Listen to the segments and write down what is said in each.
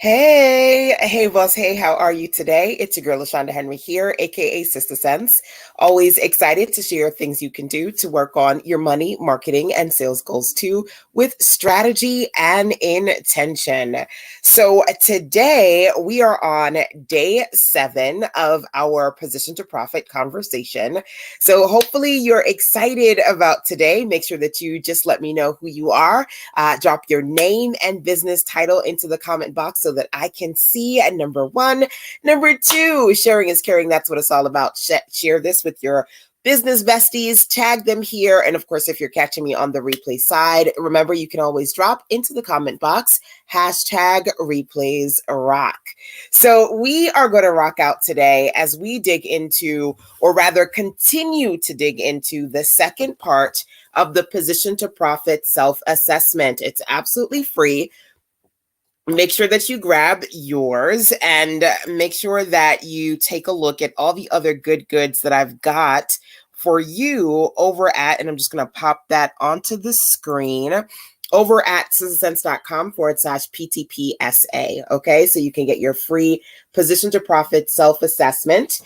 Hey, boss. Hey, how are you today? It's your girl, LaShonda Henry here, aka Sister Sense. Always excited to share things you can do to work on your money, marketing, and sales goals too, with strategy and intention. So today we are on day 7 of our position to profit conversation. So hopefully you're excited about today. Make sure that you just let me know who you are. Drop your name and business title into the comment box so that I can see. And number 1. Number 2, sharing is caring. That's what it's all about. Share this with your business besties, tag them here. And of course, if you're catching me on the replay side, remember you can always drop into the comment box, hashtag replays rock. So we are going to rock out today as we dig into, or rather continue to dig into, the second part of the position to profit self-assessment. It's absolutely free. Make sure that you grab yours and make sure that you take a look at all the other good goods that I've got for you over at, and I'm just going to pop that onto the screen, over at sistersense.com/PTPSA. Okay, so you can get your free position to profit self-assessment.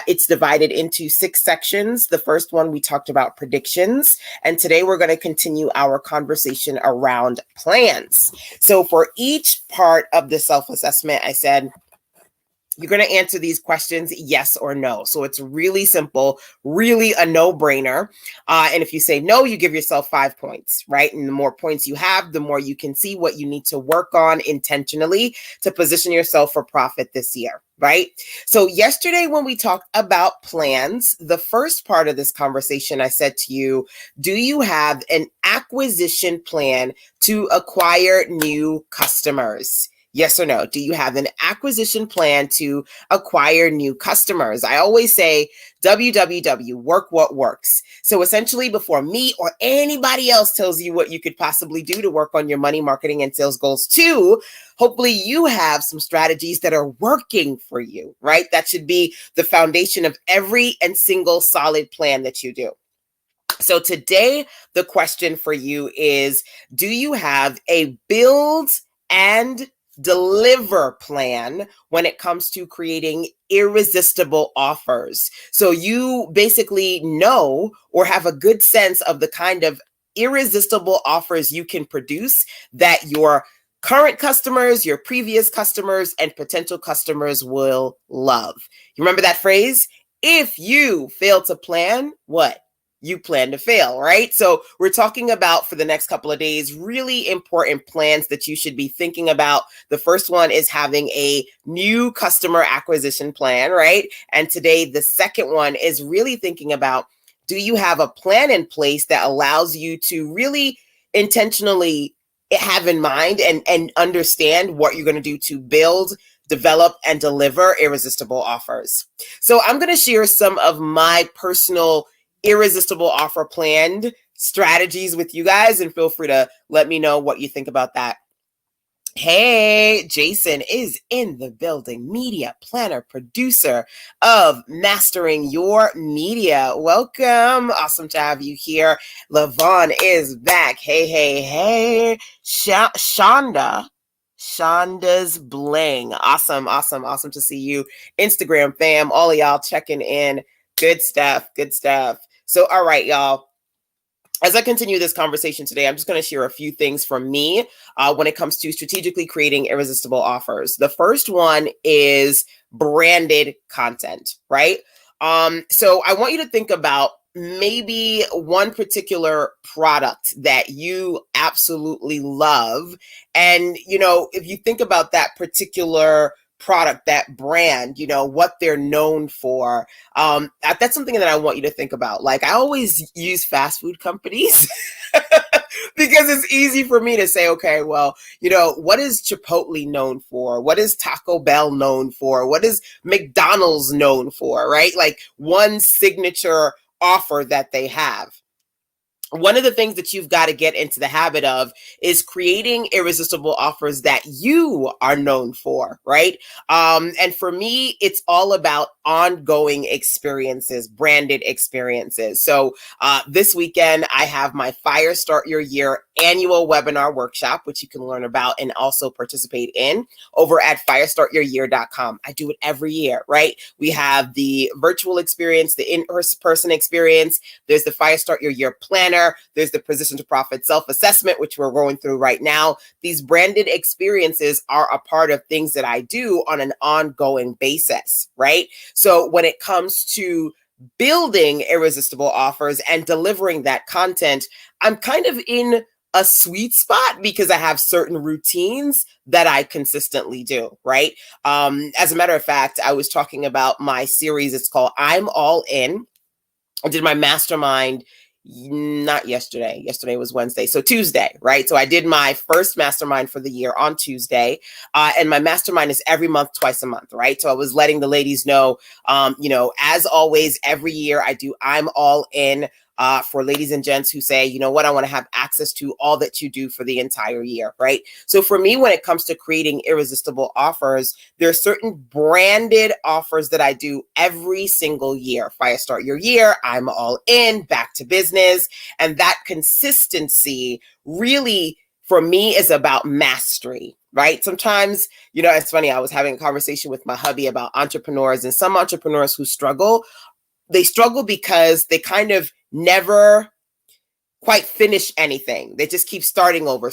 It's divided into 6 sections. The first one, we talked about predictions, and today we're going to continue our conversation around plans. So for each part of the self-assessment, I said, you're going to answer these questions yes or no. So it's really simple, really a no-brainer. And if you say no, you give yourself 5 points, right? And the more points you have, the more you can see what you need to work on intentionally to position yourself for profit this year, right? So yesterday when we talked about plans, the first part of this conversation, I said to you, do you have an acquisition plan to acquire new customers? Yes or no? Do you have an acquisition plan to acquire new customers? I always say WWW, work what works. So essentially, before me or anybody else tells you what you could possibly do to work on your money, marketing, and sales goals too, hopefully you have some strategies that are working for you, right? That should be the foundation of every and single solid plan that you do. So today, the question for you is, do you have a build and deliver plan when it comes to creating irresistible offers? So you basically know or have a good sense of the kind of irresistible offers you can produce that your current customers, your previous customers, and potential customers will love. You remember that phrase? If you fail to plan, what? You plan to fail, right? So we're talking about, for the next couple of days, really important plans that you should be thinking about. The first one is having a new customer acquisition plan, right? And today, the second one is really thinking about, do you have a plan in place that allows you to really intentionally have in mind and understand what you're going to do to build, develop, and deliver irresistible offers? So I'm going to share some of my personal irresistible offer planned strategies with you guys, and feel free to let me know what you think about that. Hey, Jason is in the building, media planner, producer of Mastering Your Media. Welcome. Awesome to have you here. Lavon is back. Hey. Shonda's Bling. Awesome to see you. Instagram fam, all of y'all checking in. Good stuff. So, all right, y'all. As I continue this conversation today, I'm just going to share a few things from me when it comes to strategically creating irresistible offers. The first one is branded content, right? So I want you to think about maybe one particular product that you absolutely love. And, if you think about that particular product, that brand, what they're known for. That's something that I want you to think about. Like, I always use fast food companies because it's easy for me to say, okay, well, what is Chipotle known for? What is Taco Bell known for? What is McDonald's known for, right? Like one signature offer that they have. One of the things that you've got to get into the habit of is creating irresistible offers that you are known for, right? And for me, it's all about ongoing experiences, branded experiences. So this weekend, I have my Fire Start Your Year annual webinar workshop, which you can learn about and also participate in over at firestartyouryear.com. I do it every year, right? We have the virtual experience, the in-person experience. There's the Firestart Your Year planner. There's the Position to Profit self-assessment, which we're going through right now. These branded experiences are a part of things that I do on an ongoing basis, right? So when it comes to building irresistible offers and delivering that content, I'm kind of in a sweet spot because I have certain routines that I consistently do, right? As a matter of fact, I was talking about my series. It's called I'm All In. I did my mastermind not yesterday. Yesterday was Wednesday. So Tuesday, right? So I did my first mastermind for the year on Tuesday. And my mastermind is every month, twice a month, right? So I was letting the ladies know, as always, every year I do I'm All In. For ladies and gents who say, you know what, I want to have access to all that you do for the entire year, right? So for me, when it comes to creating irresistible offers, there are certain branded offers that I do every single year. Firestart Your Year, I'm All In, back to business. And that consistency really, for me, is about mastery, right? Sometimes, it's funny, I was having a conversation with my hubby about entrepreneurs, and some entrepreneurs who struggle, they struggle because they kind of never quite finish anything. They just keep starting over.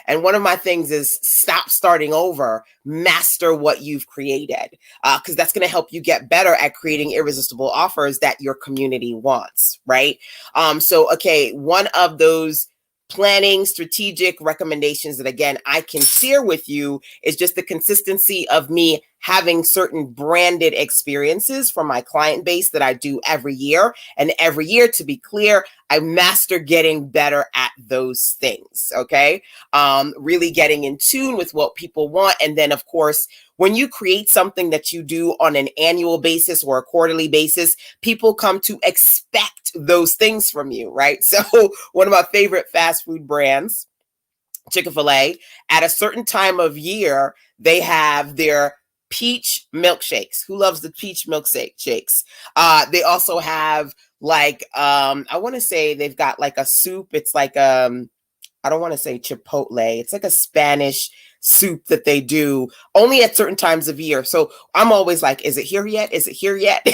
And one of my things is stop starting over, master what you've created, because that's going to help you get better at creating irresistible offers that your community wants, right? One of those planning strategic recommendations that, again, I can share with you is just the consistency of me having certain branded experiences for my client base that I do every year. And every year, to be clear, I master getting better at those things, okay? Really getting in tune with what people want. And then, of course, when you create something that you do on an annual basis or a quarterly basis, people come to expect those things from you, right? So one of my favorite fast food brands, Chick-fil-A, at a certain time of year, they have their peach milkshakes. Who loves the peach shakes? They also have I want to say they've got like a soup. It's like, I don't want to say chipotle. It's like a Spanish soup that they do only at certain times of year. So I'm always like, is it here yet? Is it here yet?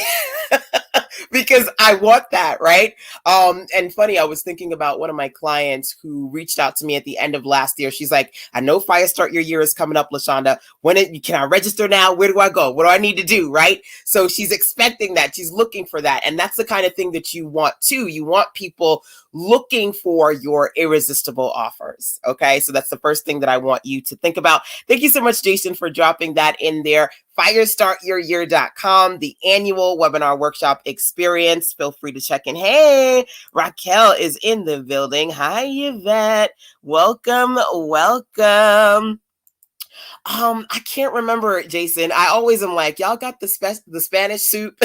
Because I want that, right? And funny, I was thinking about one of my clients who reached out to me at the end of last year. She's like, I know Firestart Your Year is coming up, LaShonda. Can I register now? Where do I go? What do I need to do, right? So she's expecting that. She's looking for that. And that's the kind of thing that you want too. You want people looking for your irresistible offers, okay? So that's the first thing that I want you to think about. Thank you so much, Jason, for dropping that in there. Firestartyouryear.com, the annual webinar workshop experience. Feel free to check in. Hey, Raquel is in the building. Hi, Yvette. Welcome. I can't remember, Jason. I always am like, y'all got the Spanish soup?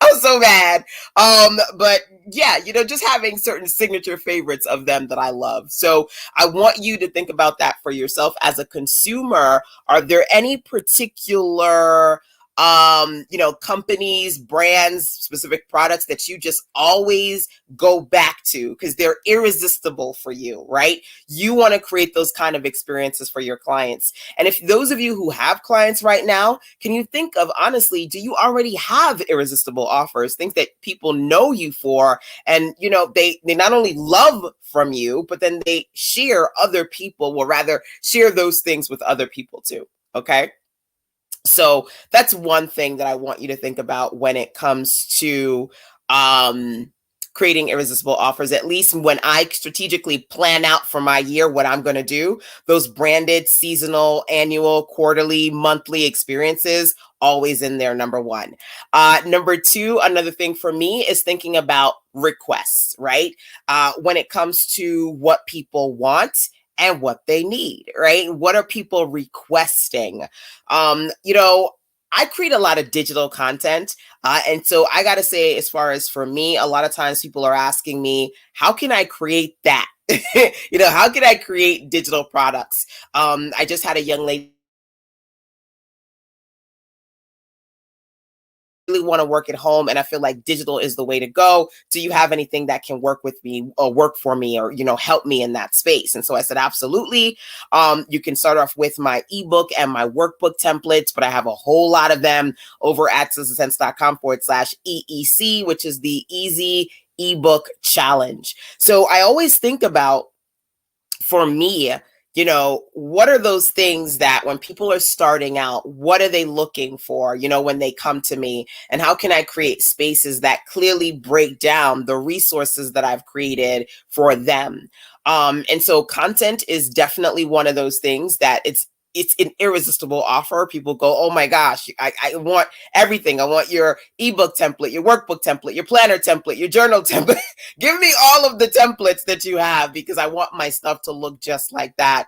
I was so bad. But yeah, just having certain signature favorites of them that I love. So I want you to think about that for yourself as a consumer. Are there any particular companies, brands, specific products that you just always go back to because they're irresistible for you, right? You want to create those kind of experiences for your clients. And if those of you who have clients right now, can you think of, honestly, do you already have irresistible offers, things that people know you for, and they not only love from you, but then they share those things with other people too, okay? So that's one thing that I want you to think about when it comes to creating irresistible offers. At least when I strategically plan out for my year what I'm going to do, those branded seasonal, annual, quarterly, monthly experiences, always in there, number one. Number two, another thing for me is thinking about requests, right? When it comes to what people want and what they need, right? What are people requesting? I create a lot of digital content. And so I got to say, as far as for me, a lot of times people are asking me, how can I create that? How can I create digital products? I just had a young lady really want to work at home and I feel like digital is the way to go. Do you have anything that can work with me or work for me or, help me in that space? And so I said, absolutely. You can start off with my ebook and my workbook templates, but I have a whole lot of them over at sistasense.com/EEC, which is the Easy Ebook Challenge. So I always think about, for me, what are those things that when people are starting out, what are they looking for, when they come to me, and how can I create spaces that clearly break down the resources that I've created for them? And so content is definitely one of those things that it's an irresistible offer. People go, oh my gosh, I want everything. I want your ebook template, your workbook template, your planner template, your journal template. Give me all of the templates that you have because I want my stuff to look just like that.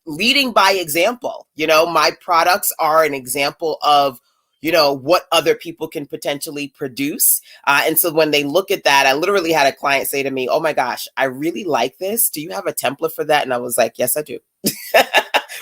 Leading by example, my products are an example of what other people can potentially produce. And so when they look at that, I literally had a client say to me, oh my gosh, I really like this. Do you have a template for that? And I was like, yes, I do.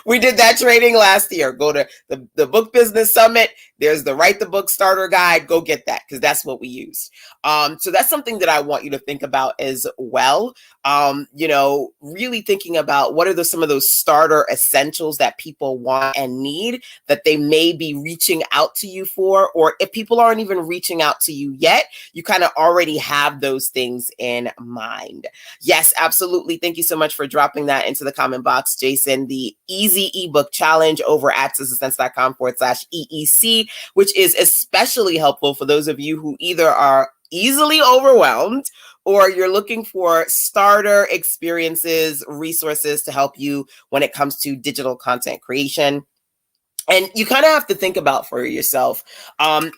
We did that training last year. Go to the Book Business Summit. There's the Write the Book Starter Guide. Go get that because that's what we used. So that's something that I want you to think about as well. Really thinking about what are some of those starter essentials that people want and need that they may be reaching out to you for, or if people aren't even reaching out to you yet, you kind of already have those things in mind. Yes, absolutely. Thank you so much for dropping that into the comment box, Jason. The Easy Ebook Challenge over at sistasense.com/EEC, which is especially helpful for those of you who either are easily overwhelmed or you're looking for starter experiences, resources to help you when it comes to digital content creation. And you kind of have to think about for yourself,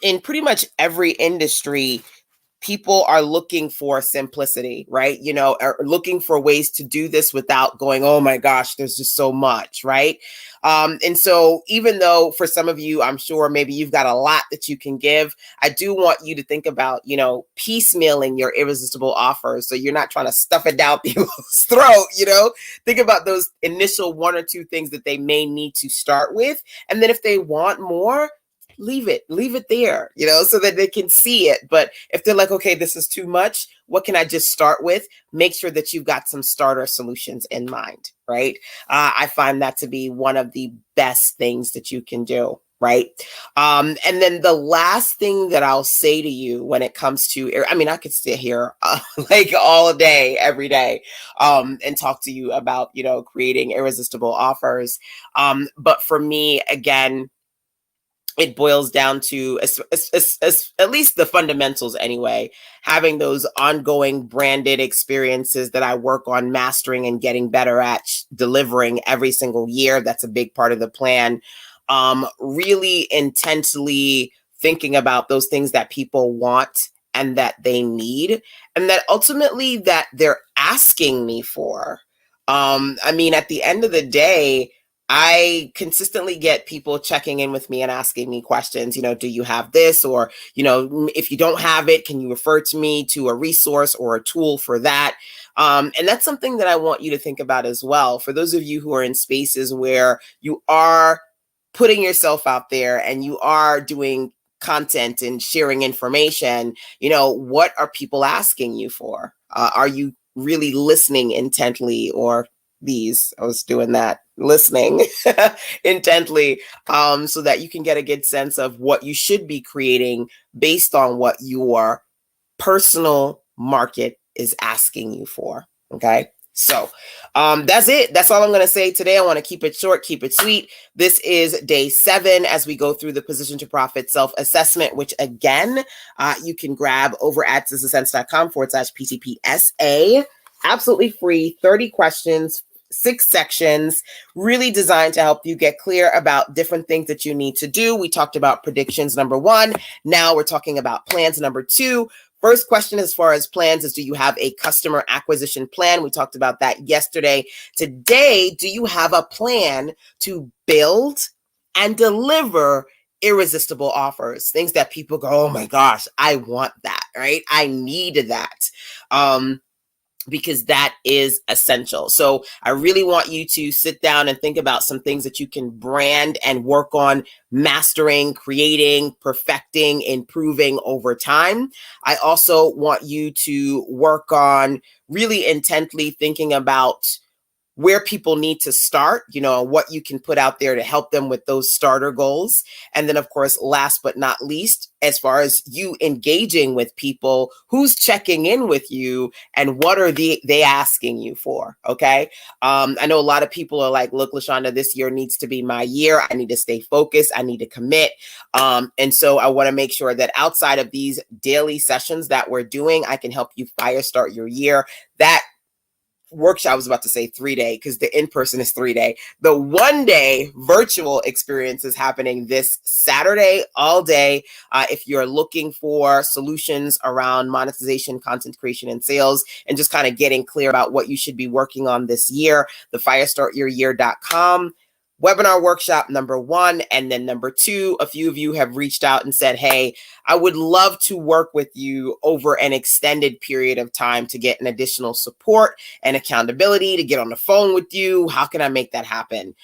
in pretty much every industry, people are looking for simplicity, right? Are looking for ways to do this without going, oh my gosh, there's just so much, right? And so even though for some of you, I'm sure maybe you've got a lot that you can give, I do want you to think about, piecemealing your irresistible offers. So you're not trying to stuff it down people's throat, think about those initial one or two things that they may need to start with. And then if they want more, leave it there, so that they can see it. But if they're like, okay, this is too much, what can I just start with? Make sure that you've got some starter solutions in mind, right? I find that to be one of the best things that you can do, right? And then the last thing that I'll say to you when it comes to, I could sit here like all day, every day, and talk to you about, creating irresistible offers. But for me, again, it boils down to at least the fundamentals anyway, having those ongoing branded experiences that I work on mastering and getting better at delivering every single year. That's a big part of the plan. Really intensely thinking about those things that people want and that they need, and that ultimately that they're asking me for. At the end of the day, I consistently get people checking in with me and asking me questions, do you have this? Or, if you don't have it, can you refer to me to a resource or a tool for that? And that's something that I want you to think about as well. For those of you who are in spaces where you are putting yourself out there and you are doing content and sharing information, what are people asking you for? Are you really listening intently, or I was doing that, listening intently, so that you can get a good sense of what you should be creating based on what your personal market is asking you for. Okay. So that's it. That's all I'm going to say today. I want to keep it short, keep it sweet. This is day 7 as we go through the Position to Profit self-assessment, which again, you can grab over at sistasense.com/PTPSA. Absolutely free, 30 questions, 6 sections, really designed to help you get clear about different things that you need to do. We talked about predictions, number 1. Now we're talking about plans, number 2. First question as far as plans is, do you have a customer acquisition plan? We talked about that yesterday. Today, do you have a plan to build and deliver irresistible offers? Things that people go, oh my gosh, I want that, right? I need that. because that is essential. So I really want you to sit down and think about some things that you can brand and work on mastering, creating, perfecting, improving over time. I also want you to work on really intently thinking about where people need to start, what you can put out there to help them with those starter goals. And then, of course, last but not least, as far as you engaging with people, who's checking in with you and what are they asking you for? Okay. I know a lot of people are like, look, LaShonda, this year needs to be my year. I need to stay focused. I need to commit. And so I want to make sure that outside of these daily sessions that we're doing, I can help you fire start your year. That workshop, I was about to say 3-day because the in-person is 3-day. The 1-day virtual experience is happening this Saturday all day. If you're looking for solutions around monetization, content creation, and sales, and just kind of getting clear about what you should be working on this year, the firestartyouryear.com webinar workshop, number 1. And then number 2, a few of you have reached out and said, hey, I would love to work with you over an extended period of time to get an additional support and accountability, to get on the phone with you. How can I make that happen?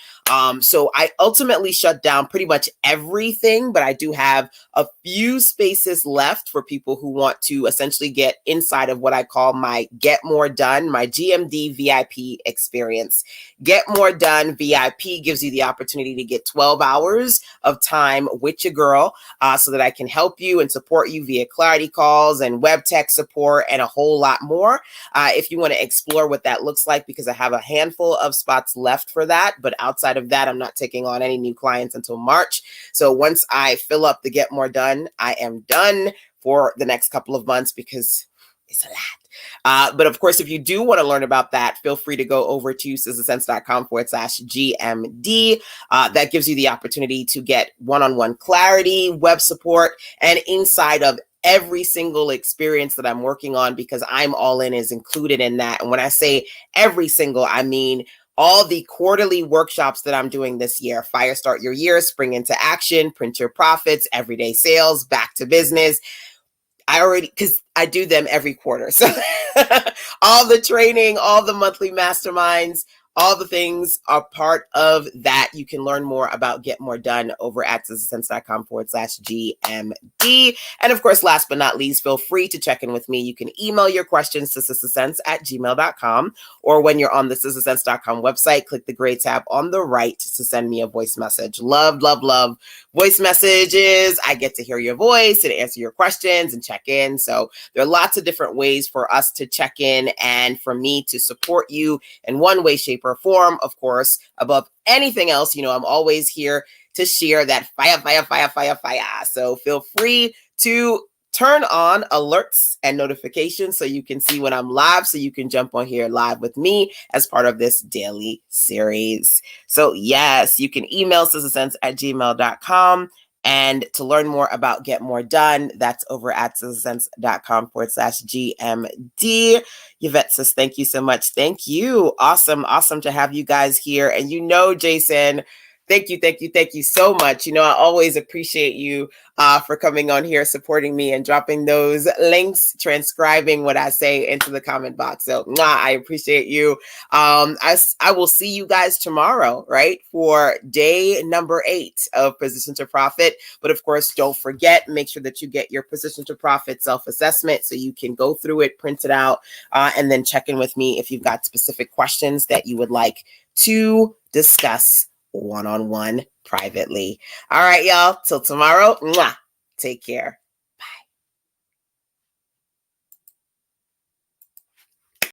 So I ultimately shut down pretty much everything, but I do have a few spaces left for people who want to essentially get inside of what I call my Get More Done, my GMD VIP experience. Get More Done VIP gives you the opportunity to get 12 hours of time with your girl so that I can help you and support you via clarity calls and web tech support and a whole lot more. If you want to explore what that looks like, because I have a handful of spots left for that, but outside of that, I'm not taking on any new clients until March. So once I fill up the Get More Done, I am done for the next couple of months because it's a lot. But of course, if you do want to learn about that, feel free to go over to sizzlesense.com/GMD. That gives you the opportunity to get one-on-one clarity, web support, and inside of every single experience that I'm working on, because I'm all in is included in that. And when I say every single, I mean all the quarterly workshops that I'm doing this year: Fire Start Your Year, Spring Into Action, Print Your Profits, Everyday Sales, Back to Business. Because I do them every quarter. So all the training, all the monthly masterminds, all the things are part of that. You can learn more about Get More Done over at sizzlesense.com/GMD. And of course, last but not least, feel free to check in with me. You can email your questions to sizzlesense@gmail.com, or when you're on the sizzlesense.com website, click the gray tab on the right to send me a voice message. Love, love, love voice messages. I get to hear your voice and answer your questions and check in. So there are lots of different ways for us to check in and for me to support you in one way, shape, or form. Of course, above anything else, I'm always here to share that fire, fire, fire, fire, fire. So feel free to turn on alerts and notifications so you can see when I'm live, so you can jump on here live with me as part of this daily series. So yes, you can email sizzlesense@gmail.com. And to learn more about Get More Done, that's over at sizzlesense.com/GMD. Yvette says, thank you so much. Thank you. Awesome. Awesome to have you guys here. And Jason, thank you so much. I always appreciate you for coming on here, supporting me, and dropping those links, transcribing what I say into the comment box. So I appreciate you. I will see you guys tomorrow, right, for day number 8 of Position to Profit. But of course, don't forget, make sure that you get your Position to Profit self-assessment so you can go through it, print it out, and then check in with me if you've got specific questions that you would like to discuss one-on-one privately. All right, y'all. Till tomorrow. Mwah. Take care.